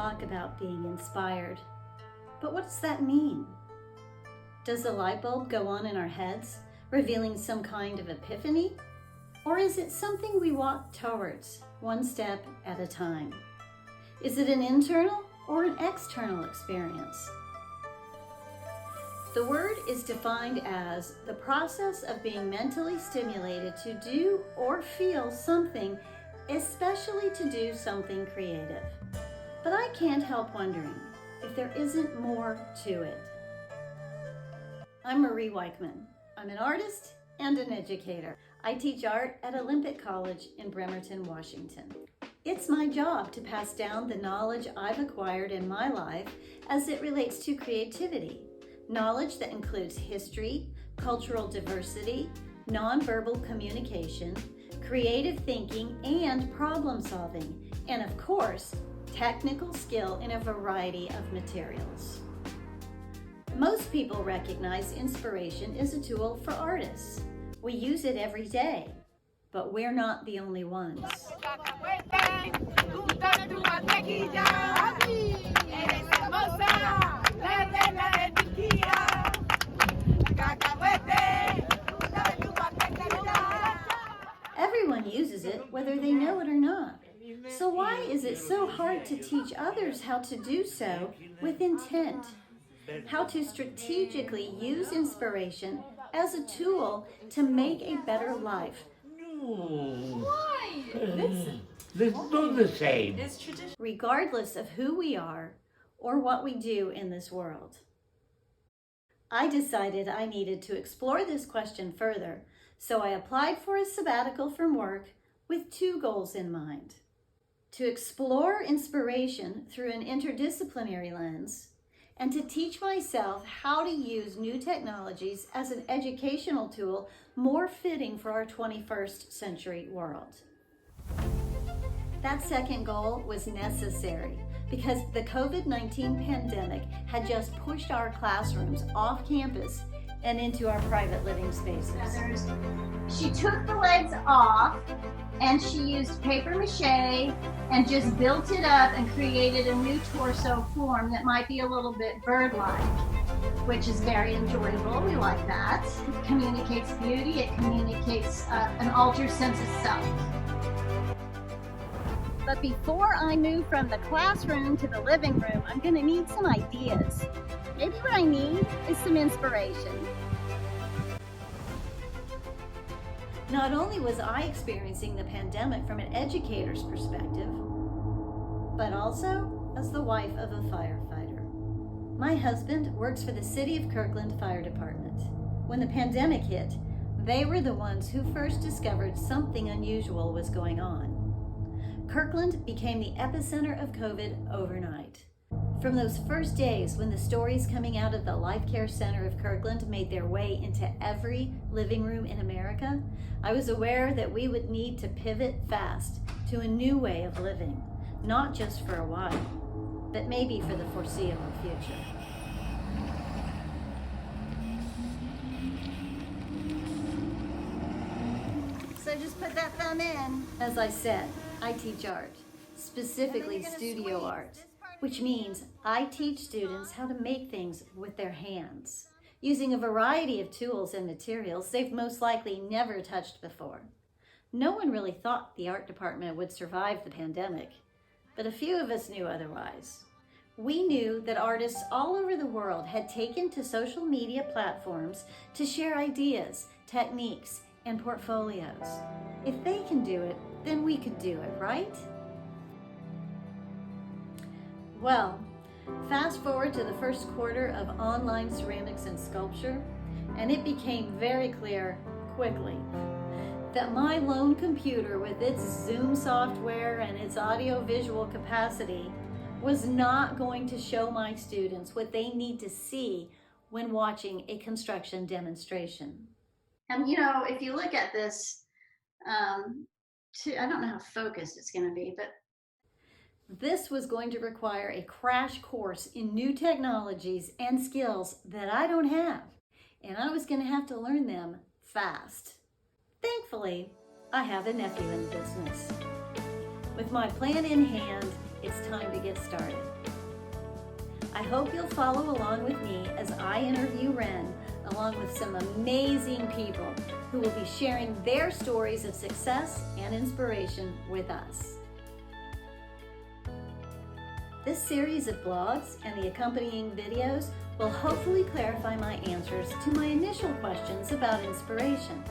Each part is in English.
talk about being inspired, but what does that mean? Does the light bulb go on in our heads, revealing some kind of epiphany? Or is it something we walk towards, one step at a time? Is it an internal or an external experience? The word is defined as the process of being mentally stimulated to do or feel something, especially to do something creative. But I can't help wondering if there isn't more to it. I'm Marie Weichman. I'm an artist and an educator. I teach art at Olympic College in Bremerton, Washington. It's my job to pass down the knowledge I've acquired in my life as it relates to creativity. Knowledge that includes history, cultural diversity, nonverbal communication, creative thinking, and problem solving, and of course, technical skill in a variety of materials. Most people recognize inspiration is a tool for artists. We use it every day, but we're not the only ones. Everyone uses it, whether they know it or not. So why is it so hard to teach others how to do so with intent? How to strategically use inspiration as a tool to make a better life. Why? Let's do the same. It's tradition. Regardless of who we are or what we do in this world. I decided I needed to explore this question further, so I applied for a sabbatical from work with two goals in mind. To explore inspiration through an interdisciplinary lens, and to teach myself how to use new technologies as an educational tool more fitting for our 21st century world. That second goal was necessary because the COVID-19 pandemic had just pushed our classrooms off campus and into our private living spaces. She took the legs off and she used paper mache and just built it up and created a new torso form that might be a little bit bird-like, which is very enjoyable. We like that. It communicates beauty. It communicates an altered sense of self. But before I move from the classroom to the living room, I'm going to need some ideas. Maybe what I need is some inspiration. Not only was I experiencing the pandemic from an educator's perspective, but also as the wife of a firefighter. My husband works for the City of Kirkland Fire Department. When the pandemic hit, they were the ones who first discovered something unusual was going on. Kirkland became the epicenter of COVID overnight. From those first days when the stories coming out of the Life Care Center of Kirkland made their way into every living room in America, I was aware that we would need to pivot fast to a new way of living, not just for a while, but maybe for the foreseeable future. So just put that thumb in. As I said, I teach art, specifically studio art, which means I teach students how to make things with their hands, using a variety of tools and materials they've most likely never touched before. No one really thought the art department would survive the pandemic, but a few of us knew otherwise. We knew that artists all over the world had taken to social media platforms to share ideas, techniques, and portfolios. If they can do it, then we could do it, right? Well, fast forward to the first quarter of online ceramics and sculpture, and it became very clear quickly that my lone computer with its Zoom software and its audio-visual capacity was not going to show my students what they need to see when watching a construction demonstration. And you know, if you look at this, I don't know how focused it's going to be, but this was going to require a crash course in new technologies and skills that I don't have, and I was going to have to learn them fast. Thankfully, I have a nephew in business. With my plan in hand it's time to get started. I hope you'll follow along with me as I interview Ren, along with some amazing people who will be sharing their stories of success and inspiration with us. This series of blogs and the accompanying videos will hopefully clarify my answers to my initial questions about inspiration.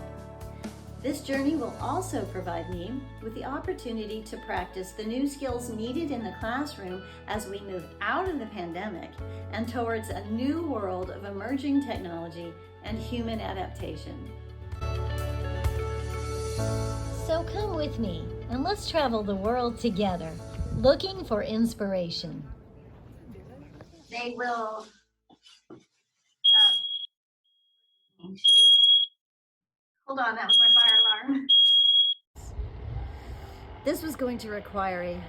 This journey will also provide me with the opportunity to practice the new skills needed in the classroom as we move out of the pandemic and towards a new world of emerging technology and human adaptation. So come with me and let's travel the world together, looking for inspiration. They will. Hold on, that was my fire alarm. This was going to require a